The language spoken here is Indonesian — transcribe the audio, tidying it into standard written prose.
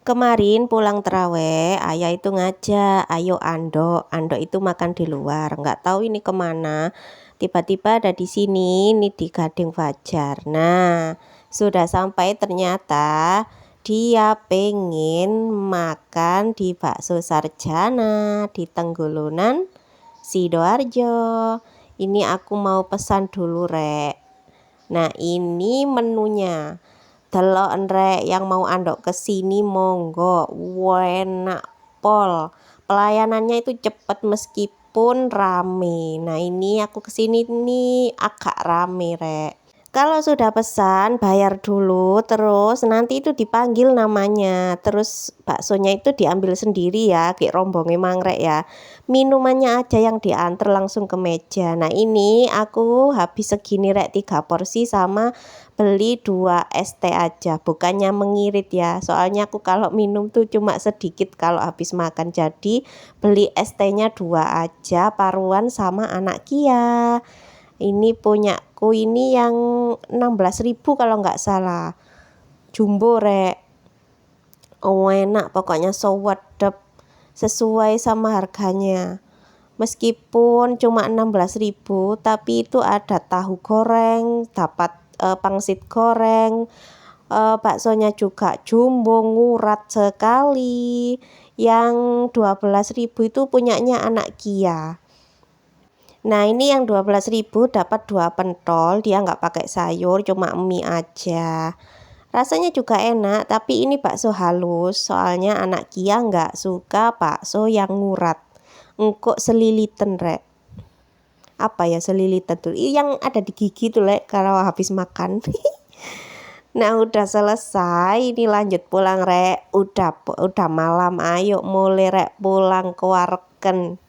Kemarin pulang terawih, ayah itu ngajak, ayo andok, andok itu makan di luar. Nggak tahu ini kemana. Tiba-tiba ada di sini, ini di Gading Fajar. Nah, sudah sampai ternyata dia pengen makan di Bakso Sarjana di Tenggulunan Sidoarjo. Ini aku mau pesan dulu, Rek. Nah, ini menunya. Delok rek yang mau andok ke sini monggo, enak pol. Pelayanannya itu cepet meskipun rame. Nah, ini aku kesini nih agak rame, Rek. Kalau sudah pesan, bayar dulu, terus nanti itu dipanggil namanya. Terus baksonya itu diambil sendiri ya, kayak rombongnya mangrek ya. Minumannya aja yang diantar langsung ke meja. Nah, ini aku habis segini rek 3 porsi sama beli 2 es teh aja. Bukannya mengirit ya, soalnya aku kalau minum tuh cuma sedikit kalau habis makan. Jadi beli es tehnya 2 aja, paruan sama anak Kia. Ini punyaku ini yang 16.000 kalau nggak salah, jumbo rek. Enak pokoknya, sewedep sesuai sama harganya. Meskipun cuma 16.000 tapi itu ada tahu goreng, dapat pangsit goreng, baksonya juga jumbo ngurat sekali. Yang 12.000 itu punyanya anak Kia. Nah, ini yang 12.000 dapat 2 pentol, dia nggak pakai sayur, cuma mie aja. Rasanya juga enak, tapi ini bakso halus, soalnya anak Kia nggak suka bakso yang ngurat. Engkok selilitan, rek. Apa ya selilitan tuh? Yang ada di gigi tuh, rek, kalau habis makan. Nah, udah selesai, ini lanjut pulang, rek. Udah malam, ayo mulai rek pulang ke warken.